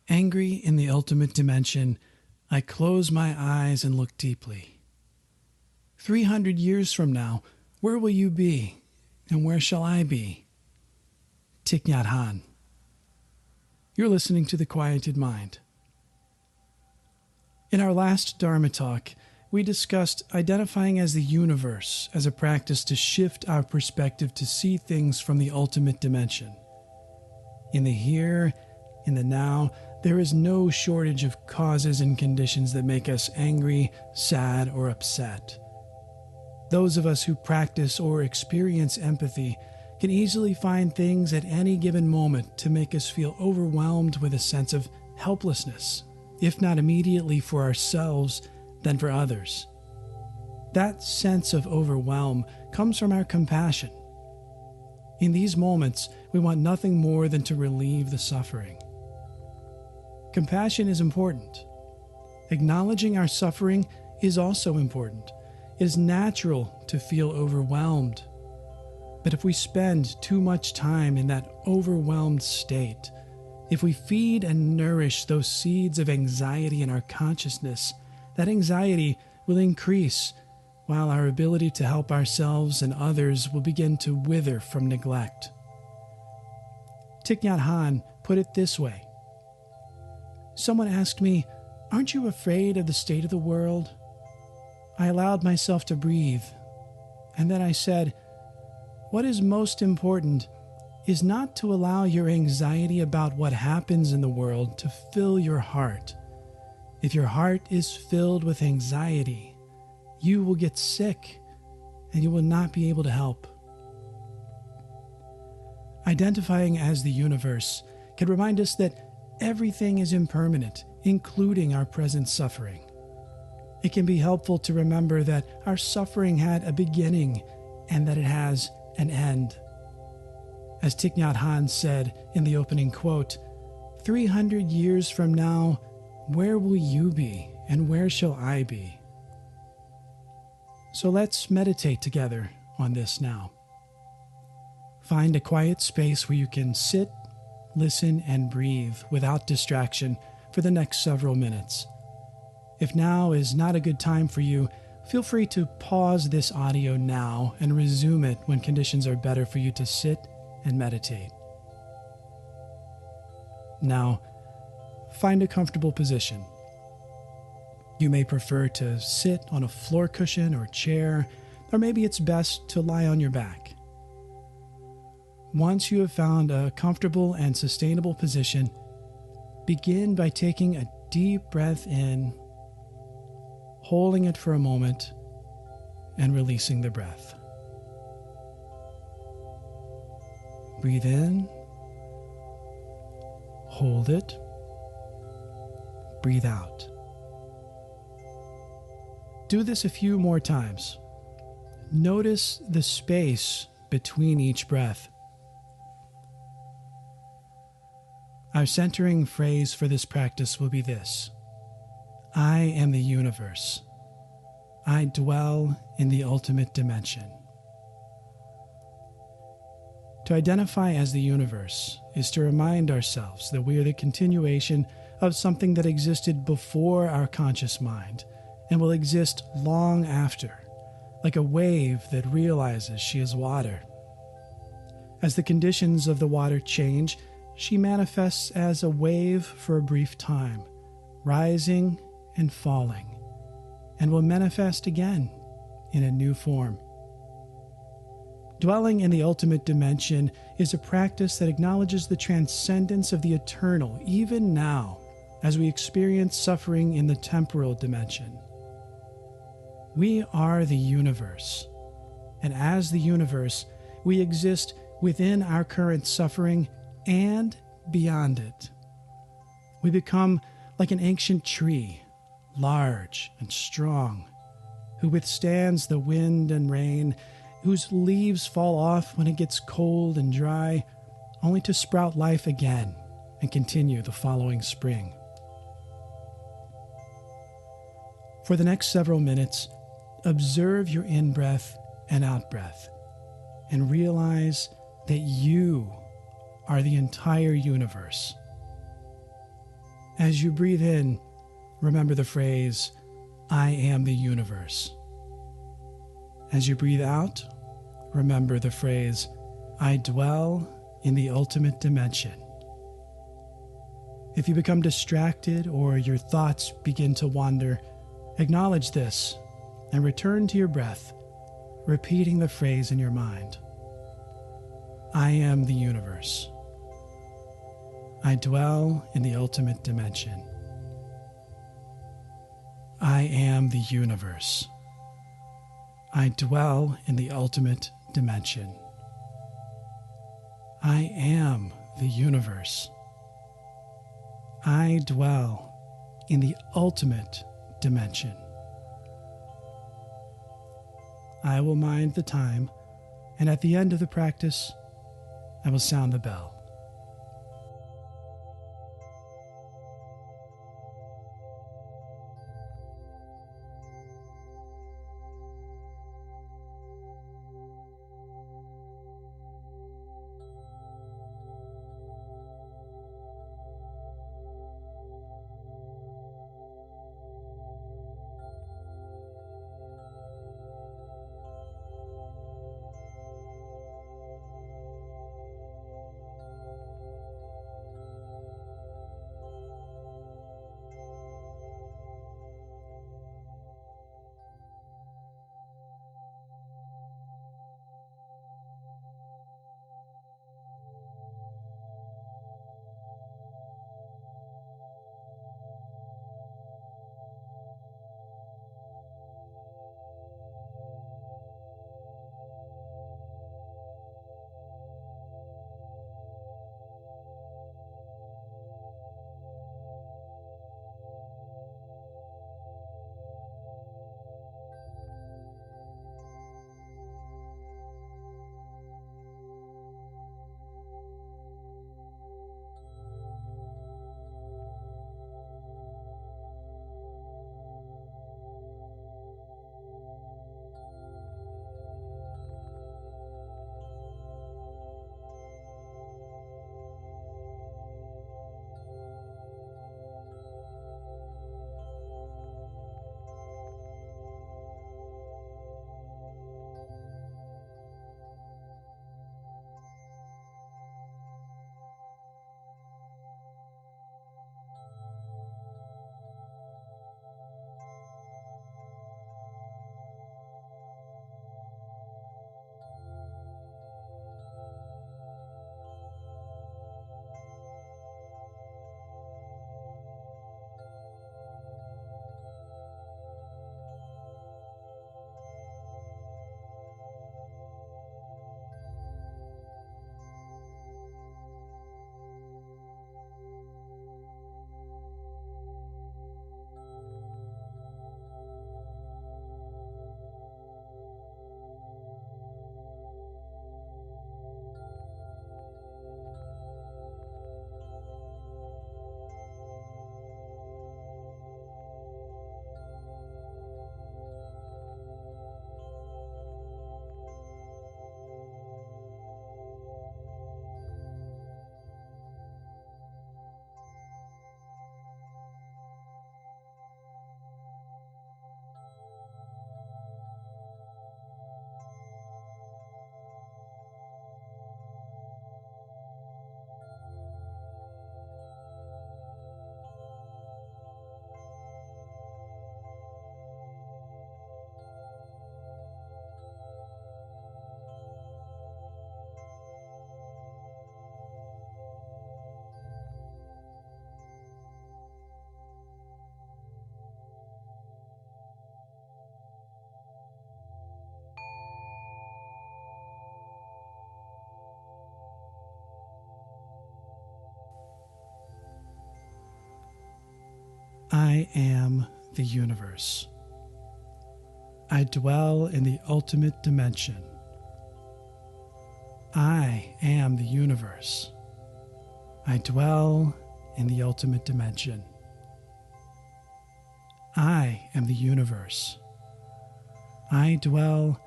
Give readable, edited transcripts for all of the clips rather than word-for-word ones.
Angry in the ultimate dimension, I close my eyes and look deeply. 300 years from now, where will you be, and where shall I be? Thich Nhat Hanh. You're listening to The Quieted Mind. In our last Dharma talk, we discussed identifying as the universe as a practice to shift our perspective to see things from the ultimate dimension. In the here, in the now, there is no shortage of causes and conditions that make us angry, sad, or upset. Those of us who practice or experience empathy can easily find things at any given moment to make us feel overwhelmed with a sense of helplessness, if not immediately for ourselves, then for others. That sense of overwhelm comes from our compassion. In these moments, we want nothing more than to relieve the suffering. Compassion is important. Acknowledging our suffering is also important. It is natural to feel overwhelmed. But if we spend too much time in that overwhelmed state, if we feed and nourish those seeds of anxiety in our consciousness, that anxiety will increase, while our ability to help ourselves and others will begin to wither from neglect. Thich Nhat Hanh put it this way. Someone asked me, "Aren't you afraid of the state of the world?" I allowed myself to breathe, and then I said, "What is most important is not to allow your anxiety about what happens in the world to fill your heart. If your heart is filled with anxiety, you will get sick and you will not be able to help." Identifying as the universe can remind us that everything is impermanent, including our present suffering. It can be helpful to remember that our suffering had a beginning and that it has an end. As Thich Nhat Hanh said in the opening quote, 300 years from now, where will you be and where shall I be? So let's meditate together on this now. Find a quiet space where you can sit, listen, and breathe without distraction for the next several minutes. If now is not a good time for you, feel free to pause this audio now and resume it when conditions are better for you to sit and meditate. Now, find a comfortable position. You may prefer to sit on a floor cushion or chair, or maybe it's best to lie on your back. Once you have found a comfortable and sustainable position, begin by taking a deep breath in, holding it for a moment, and releasing the breath. Breathe in, hold it, breathe out. Do this a few more times. Notice the space between each breath. Our centering phrase for this practice will be this: I am the universe. I dwell in the ultimate dimension. To identify as the universe is to remind ourselves that we are the continuation of something that existed before our conscious mind and will exist long after, like a wave that realizes she is water. As the conditions of the water change, she manifests as a wave for a brief time, rising and falling, and will manifest again in a new form. Dwelling in the ultimate dimension is a practice that acknowledges the transcendence of the eternal, even now, as we experience suffering in the temporal dimension. We are the universe, and as the universe, we exist within our current suffering and beyond it. We become like an ancient tree, large and strong, who withstands the wind and rain, whose leaves fall off when it gets cold and dry, only to sprout life again and continue the following spring. For the next several minutes, observe your in-breath and out-breath, and realize that you are the entire universe. As you breathe in, remember the phrase, I am the universe. As you breathe out, remember the phrase, I dwell in the ultimate dimension. If you become distracted or your thoughts begin to wander, acknowledge this and return to your breath, repeating the phrase in your mind. I am the universe. I dwell in the ultimate dimension. I am the universe. I dwell in the ultimate dimension. I am the universe. I dwell in the ultimate dimension. I will mind the time, and at the end of the practice, I will sound the bell. I am the universe. I dwell in the ultimate dimension. I am the universe. I dwell in the ultimate dimension. I am the universe. I dwell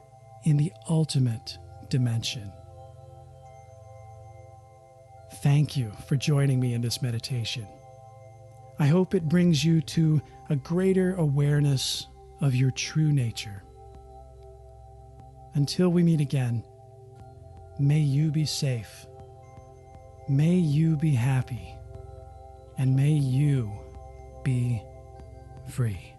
in the ultimate dimension. Thank you for joining me in this meditation. I hope it brings you to a greater awareness of your true nature. Until we meet again, may you be safe, may you be happy, and may you be free.